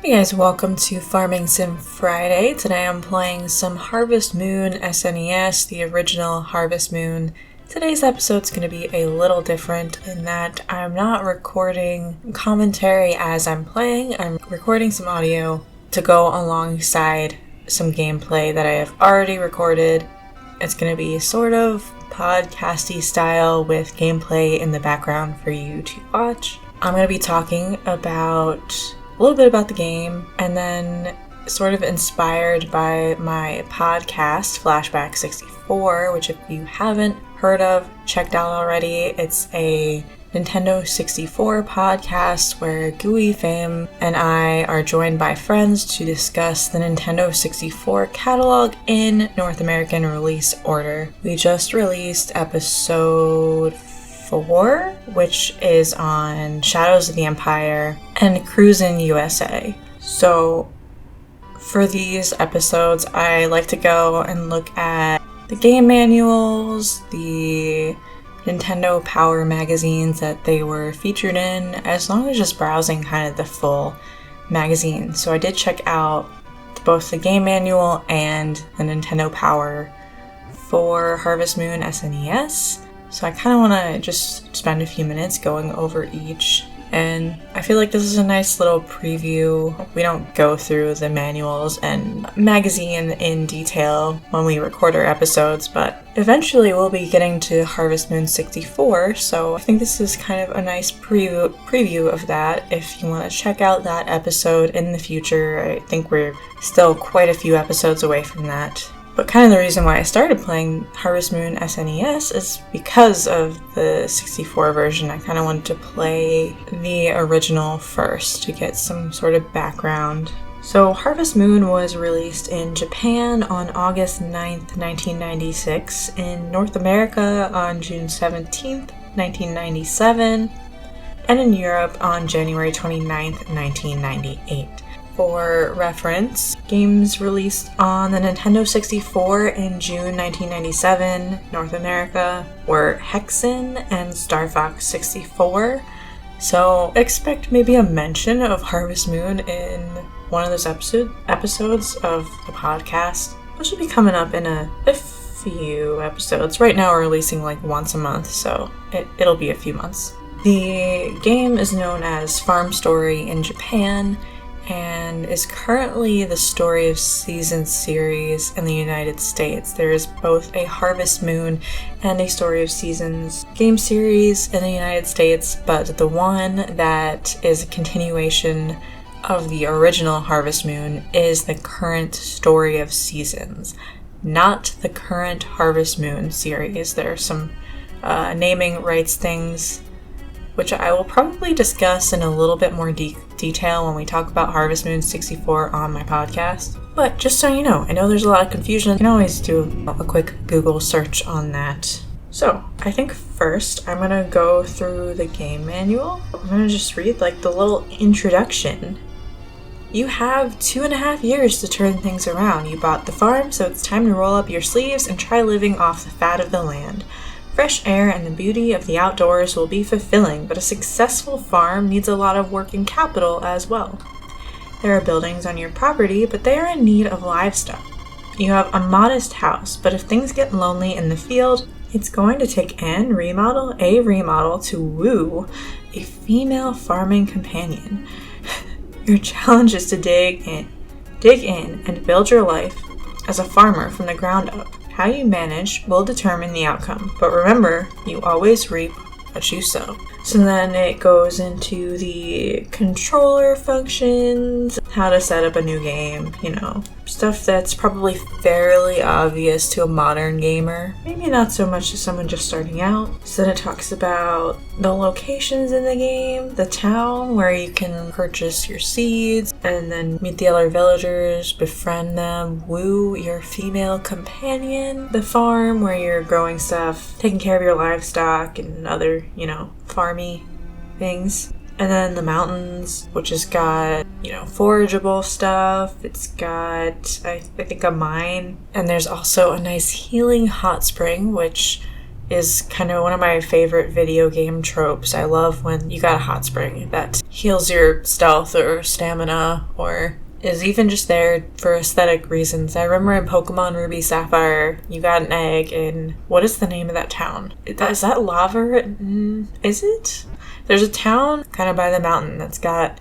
Hey guys, welcome to Farming Sim Friday. Today I'm playing some Harvest Moon SNES, the original Harvest Moon. Today's episode's going to be a little different in that I'm not recording commentary as I'm playing. I'm recording some audio to go alongside some gameplay that I have already recorded. It's going to be sort of podcasty style with gameplay in the background for you to watch. I'm going to be talking about a little bit about the game, and then sort of inspired by my podcast, Flashback 64, which if you haven't heard of, checked out already, it's a Nintendo 64 podcast where Gooey Fame and I are joined by friends to discuss the Nintendo 64 catalog in North American release order. We just released episode 4, which is on Shadows of the Empire and Cruisin' USA. So for these episodes, I like to go and look at the game manuals, the Nintendo Power magazines that they were featured in, as long as just browsing kind of the full magazine. So I did check out both the game manual and the Nintendo Power for Harvest Moon SNES. So I kind of want to just spend a few minutes going over each, and I feel like this is a nice little preview. We don't go through the manuals and magazine in detail when we record our episodes, but eventually we'll be getting to Harvest Moon 64, so I think this is kind of a nice preview of that. If you want to check out that episode in the future, I think we're still quite a few episodes away from that. But kind of the reason why I started playing Harvest Moon SNES is because of the 64 version. I kind of wanted to play the original first to get some sort of background. So Harvest Moon was released in Japan on August 9th, 1996, in North America on June 17th, 1997, and in Europe on January 29th, 1998. For reference, games released on the Nintendo 64 in June 1997, North America, were Hexen and Star Fox 64. So expect maybe a mention of Harvest Moon in one of those episodes of the podcast. This should be coming up in a few episodes. Right now we're releasing like once a month, so it'll be a few months. The game is known as Farm Story in Japan, and is currently the Story of Seasons series in the United States. There is both a Harvest Moon and a Story of Seasons game series in the United States, but the one that is a continuation of the original Harvest Moon is the current Story of Seasons, not the current Harvest Moon series. There are some naming rights things which I will probably discuss in a little bit more detail when we talk about Harvest Moon 64 on my podcast. But just so you know, I know there's a lot of confusion. You can always do a quick Google search on that. So, I think first I'm gonna go through the game manual. I'm gonna just read like the little introduction. You have 2.5 years to turn things around. You bought the farm, so it's time to roll up your sleeves and try living off the fat of the land. Fresh air and the beauty of the outdoors will be fulfilling, but a successful farm needs a lot of working capital as well. There are buildings on your property, but they are in need of livestock. You have a modest house, but if things get lonely in the field, it's going to take a remodel to woo a female farming companion. Your challenge is to dig in and build your life as a farmer from the ground up. How you manage will determine the outcome, but remember, you always reap what you sow. So then it goes into the controller functions, how to set up a new game, stuff that's probably fairly obvious to a modern gamer. Maybe not so much to someone just starting out. So then it talks about the locations in the game, the town where you can purchase your seeds, and then meet the other villagers, befriend them, woo your female companion, the farm where you're growing stuff, taking care of your livestock and other, farmy things. And then the mountains, which has got, forageable stuff. It's got, I think, a mine. And there's also a nice healing hot spring, which is kind of one of my favorite video game tropes. I love when you got a hot spring that heals your stealth or stamina, or is even just there for aesthetic reasons. I remember in Pokemon Ruby Sapphire, you got an egg in, what is the name of that town? Is that Lava? Is it? There's a town kind of by the mountain that's got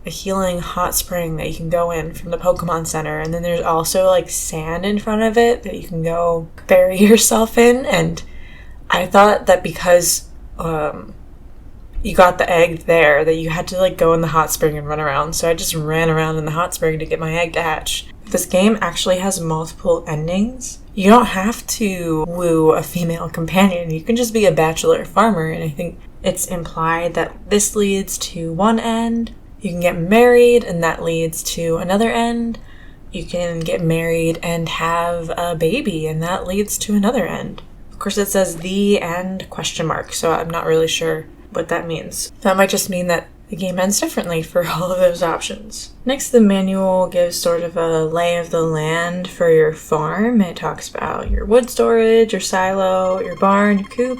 a healing hot spring that you can go in from the Pokemon Center, and then there's also like sand in front of it that you can go bury yourself in. And I thought that because you got the egg there, that you had to like go in the hot spring and run around, so I just ran around in the hot spring to get my egg to hatch. This game actually has multiple endings. You don't have to woo a female companion, you can just be a bachelor farmer, and I think it's implied that this leads to one end. You can get married, and that leads to another end. You can get married and have a baby, and that leads to another end. Of course, it says the end ? So I'm not really sure what that means. That might just mean that the game ends differently for all of those options. Next, the manual gives sort of a lay of the land for your farm. It talks about your wood storage, your silo, your barn, your coop,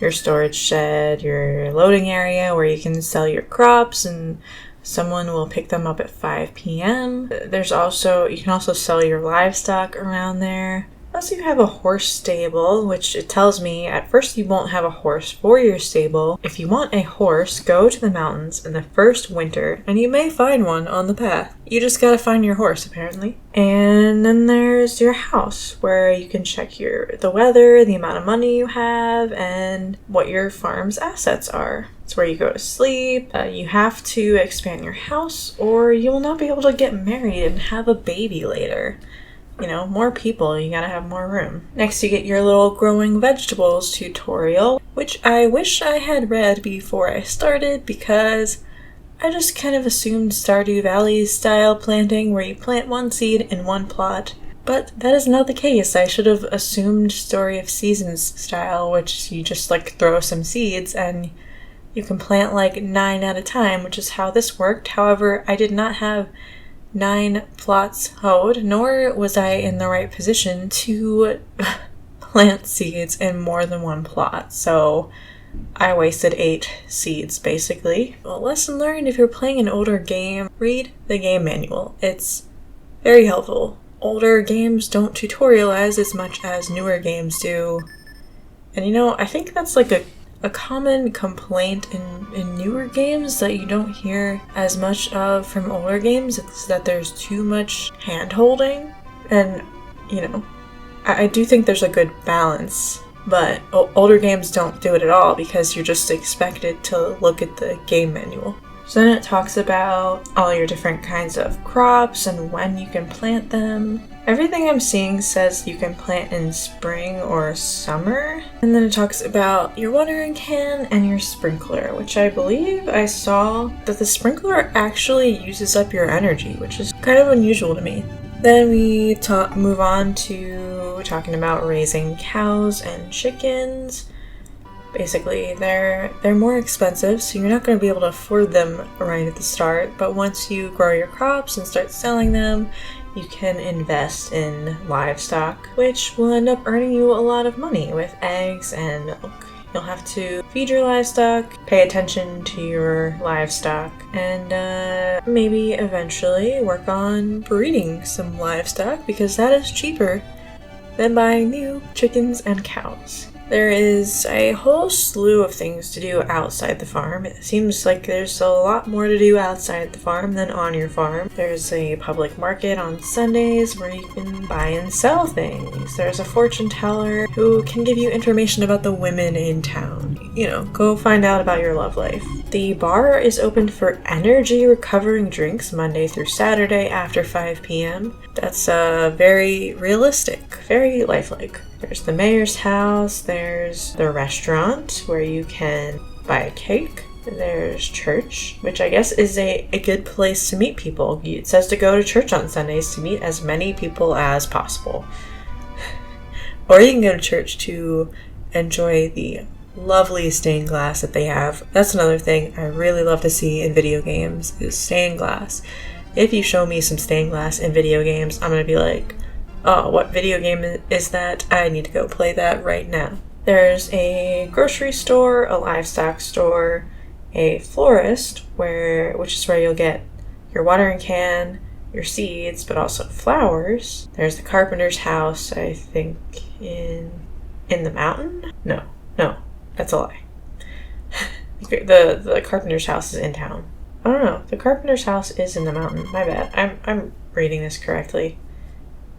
your storage shed, your loading area where you can sell your crops and someone will pick them up at 5 p.m. You can also sell your livestock around there. Plus you have a horse stable, which it tells me at first you won't have a horse for your stable. If you want a horse, go to the mountains in the first winter, and you may find one on the path. You just gotta find your horse, apparently. And then there's your house, where you can check the weather, the amount of money you have, and what your farm's assets are. It's where you go to sleep. You have to expand your house, or you will not be able to get married and have a baby later. More people, you gotta have more room. Next, you get your little growing vegetables tutorial, which I wish I had read before I started, because I just kind of assumed Stardew Valley style planting, where you plant one seed in one plot. But that is not the case. I should have assumed Story of Seasons style, which you just throw some seeds and you can plant 9 at a time, which is how this worked. However, I did not have 9 plots hoed, nor was I in the right position to plant seeds in more than one plot, so I wasted 8 seeds, basically. Well, lesson learned: if you're playing an older game, read the game manual. It's very helpful. Older games don't tutorialize as much as newer games do, and I think that's a common complaint in newer games that you don't hear as much of from older games. It's that there's too much hand-holding, and I do think there's a good balance, but older games don't do it at all because you're just expected to look at the game manual. So then it talks about all your different kinds of crops and when you can plant them. Everything I'm seeing says you can plant in spring or summer. And then it talks about your watering can and your sprinkler, which I believe I saw that the sprinkler actually uses up your energy, which is kind of unusual to me. Then we move on to talking about raising cows and chickens. Basically, they're more expensive, so you're not going to be able to afford them right at the start, but once you grow your crops and start selling them, you can invest in livestock, which will end up earning you a lot of money with eggs and milk. You'll have to feed your livestock, pay attention to your livestock, and maybe eventually work on breeding some livestock, because that is cheaper than buying new chickens and cows. There is a whole slew of things to do outside the farm. It seems like there's a lot more to do outside the farm than on your farm. There's a public market on Sundays where you can buy and sell things. There's a fortune teller who can give you information about the women in town. Go find out about your love life. The bar is open for energy recovering drinks Monday through Saturday after 5 p.m. That's very realistic, very lifelike. There's the mayor's house, there's the restaurant where you can buy a cake, there's church, which I guess is a good place to meet people. It says to go to church on Sundays to meet as many people as possible. Or you can go to church to enjoy the lovely stained glass that they have. That's another thing I really love to see in video games, is stained glass. If you show me some stained glass in video games, I'm going to be like, oh, what video game is that? I need to go play that right now. There's a grocery store, a livestock store, a florist, which is where you'll get your watering can, your seeds, but also flowers. There's the carpenter's house, I think in the mountain? No, that's a lie. The carpenter's house is in town. I don't know. The carpenter's house is in the mountain. My bad. I'm reading this correctly.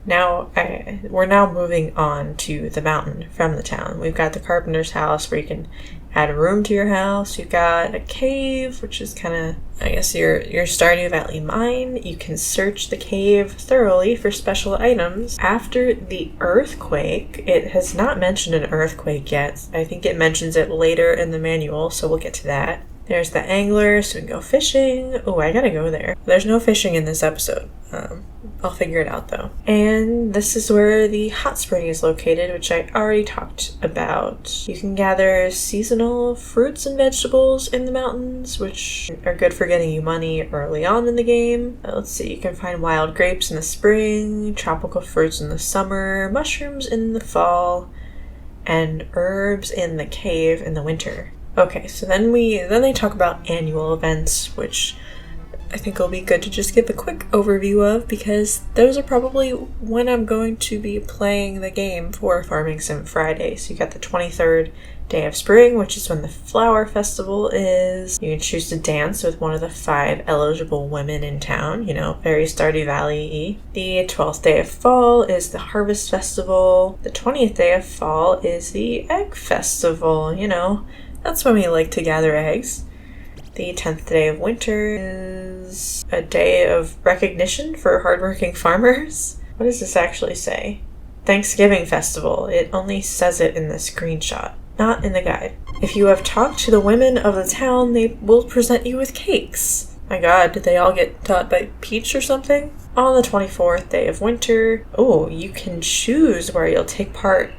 We're now moving on to the mountain from the town. We've got the carpenter's house where you can add a room to your house. You've got a cave, which is kind of, I guess, your Stardew Valley mine. You can search the cave thoroughly for special items. After the earthquake, it has not mentioned an earthquake yet. I think it mentions it later in the manual, so we'll get to that. There's the angler, so we can go fishing. Oh, I gotta go there. There's no fishing in this episode. I'll figure it out though. And this is where the hot spring is located, which I already talked about. You can gather seasonal fruits and vegetables in the mountains, which are good for getting you money early on in the game. Let's see, you can find wild grapes in the spring, tropical fruits in the summer, mushrooms in the fall, and herbs in the cave in the winter. Okay, so then they talk about annual events, which I think will be good to just give a quick overview of, because those are probably when I'm going to be playing the game for Farming Sim Friday. So you got the 23rd day of spring, which is when the flower festival is. You can choose to dance with one of the 5 eligible women in town, very Stardew Valley-y. The 12th day of fall is the harvest festival. The 20th day of fall is the egg festival, That's when we like to gather eggs. The 10th day of winter is a day of recognition for hardworking farmers. What does this actually say? Thanksgiving festival. It only says it in the screenshot, not in the guide. If you have talked to the women of the town, they will present you with cakes. My god, did they all get taught by Peach or something? On the 24th day of winter, you can choose where you'll take part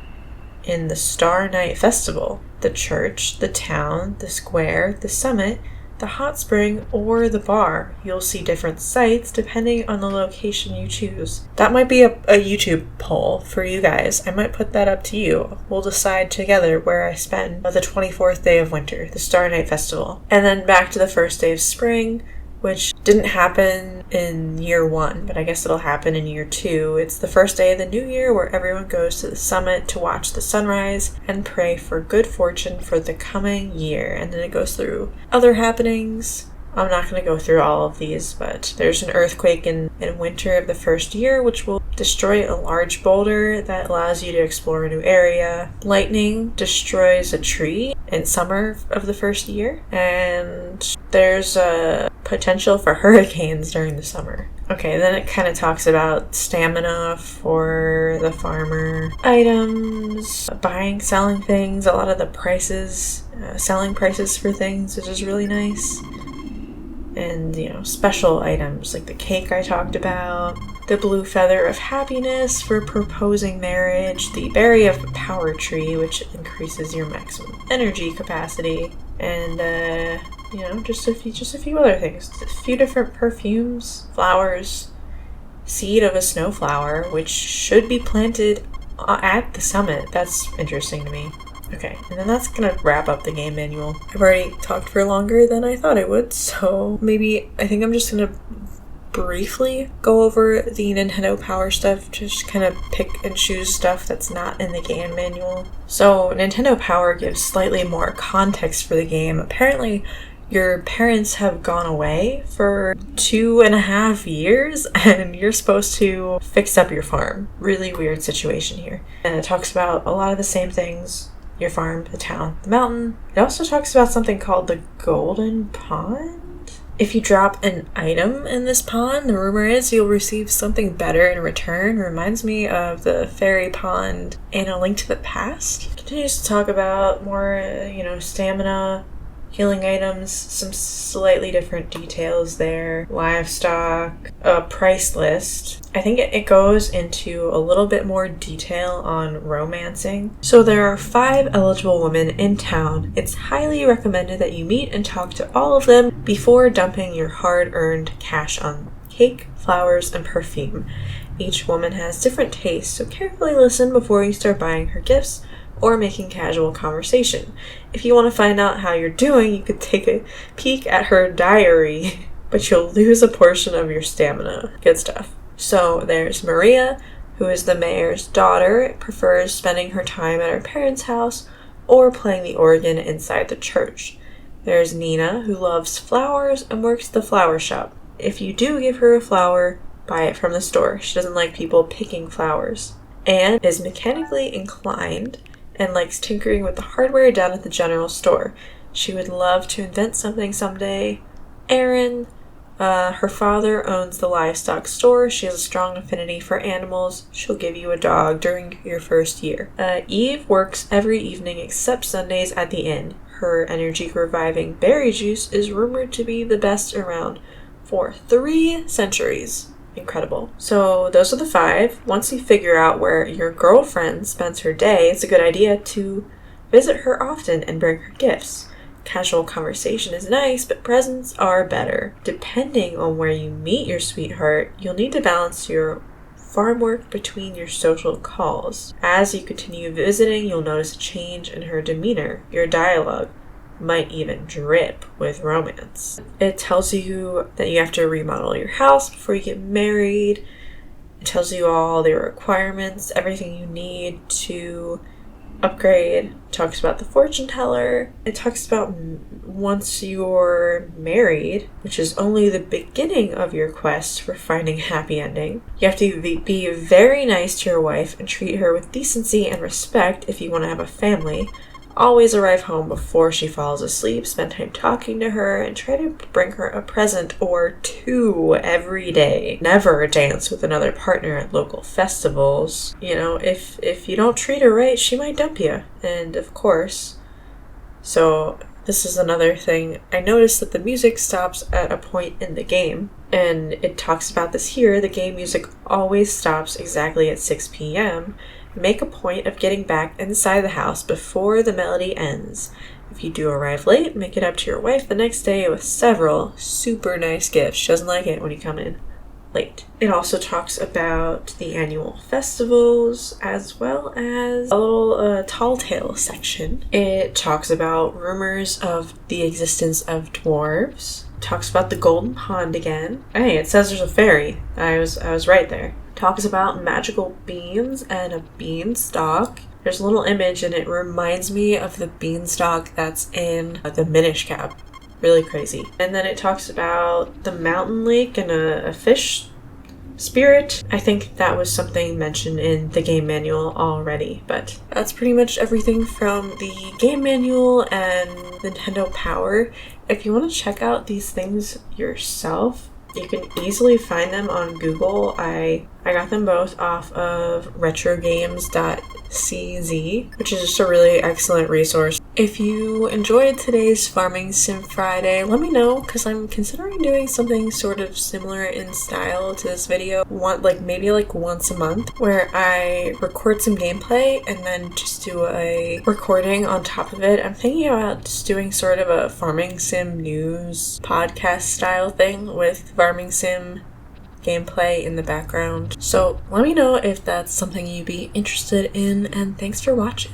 in the Star Night Festival. The church, the town, the square, the summit, the hot spring, or the bar. You'll see different sites depending on the location you choose. That might be a YouTube poll for you guys. I might put that up to you. We'll decide together where I spend the 24th day of winter, the Star Night Festival. And then back to the first day of spring, which didn't happen in year 1, but I guess it'll happen in year 2. It's the first day of the new year where everyone goes to the summit to watch the sunrise and pray for good fortune for the coming year. And then it goes through other happenings. I'm not going to go through all of these, but there's an earthquake in winter of the first year, which will destroy a large boulder that allows you to explore a new area. Lightning destroys a tree in summer of the first year, and there's a potential for hurricanes during the summer. Okay, then it kind of talks about stamina for the farmer, items, buying, selling things, a lot of the prices, selling prices for things, which is really nice. And, special items like the cake I talked about, the blue feather of happiness for proposing marriage, the berry of power tree, which increases your maximum energy capacity, and, just a few other things. A few different perfumes, flowers, seed of a snowflower, which should be planted at the summit. That's interesting to me. Okay, and then that's gonna wrap up the game manual. I've already talked for longer than I thought I would, so I think I'm just gonna briefly go over the Nintendo Power stuff, just kind of pick and choose stuff that's not in the game manual. So Nintendo Power gives slightly more context for the game. Apparently, your parents have gone away for 2.5 years and you're supposed to fix up your farm. Really weird situation here. And it talks about a lot of the same things. Your farm, the town, the mountain. It also talks about something called the Golden Pond. If you drop an item in this pond, the rumor is you'll receive something better in return. Reminds me of the fairy pond in A Link to the Past. Continues to talk about more, stamina, healing items, some slightly different details there, livestock, a price list. I think it goes into a little bit more detail on romancing. So there are 5 eligible women in town. It's highly recommended that you meet and talk to all of them before dumping your hard-earned cash on cake, flowers, and perfume. Each woman has different tastes, so carefully listen before you start buying her gifts or making casual conversation. If you want to find out how you're doing, you could take a peek at her diary, but you'll lose a portion of your stamina. Good stuff. So there's Maria, who is the mayor's daughter, prefers spending her time at her parents' house or playing the organ inside the church. There's Nina, who loves flowers and works the flower shop. If you do give her a flower, buy it from the store. She doesn't like people picking flowers. Anne is mechanically inclined and likes tinkering with the hardware down at the general store. She would love to invent something someday. Erin, her father owns the livestock store. She has a strong affinity for animals. She'll give you a dog during your first year. Eve works every evening except Sundays at the inn. Her energy-reviving berry juice is rumored to be the best around for 3 centuries. Incredible. So those are the 5. Once you figure out where your girlfriend spends her day, it's a good idea to visit her often and bring her gifts. Casual conversation is nice, but presents are better. Depending on where you meet your sweetheart, you'll need to balance your farm work between your social calls. As you continue visiting, you'll notice a change in her demeanor. Your dialogue might even drip with romance. It tells you that you have to remodel your house before you get married. It tells you all the requirements, everything you need to upgrade. It talks about the fortune teller. It talks about once you're married, which is only the beginning of your quest for finding a happy ending. You have to be very nice to your wife and treat her with decency and respect if you want to have a family. Always arrive home before she falls asleep, spend time talking to her, and try to bring her a present or 2 every day. Never dance with another partner at local festivals. You know, if you don't treat her right, she might dump you. And of course, so this is another thing. I noticed that the music stops at a point in the game, and it talks about this here. The game music always stops exactly at 6 p.m., Make a point of getting back inside the house before the melody ends. If you do arrive late, make it up to your wife the next day with several super nice gifts. She doesn't like it when you come in late. It also talks about the annual festivals as well as a little tall tale section. It talks about rumors of the existence of dwarves. It talks about the golden pond again. Hey, it says there's a fairy. I was right there. Talks about magical beans and a beanstalk. There's a little image and it reminds me of the beanstalk that's in the Minish Cap. Really crazy. And then it talks about the mountain lake and a fish spirit. I think that was something mentioned in the game manual already, but that's pretty much everything from the game manual and Nintendo Power. If you want to check out these things yourself, you can easily find them on Google. I got them both off of retrogames.cz, which is just a really excellent resource. If you enjoyed today's Farming Sim Friday, let me know, because I'm considering doing something sort of similar in style to this video. Maybe once a month, where I record some gameplay and then just do a recording on top of it. I'm thinking about just doing sort of a Farming Sim news podcast style thing with Farming Sim gameplay in the background. So let me know if that's something you'd be interested in, and thanks for watching.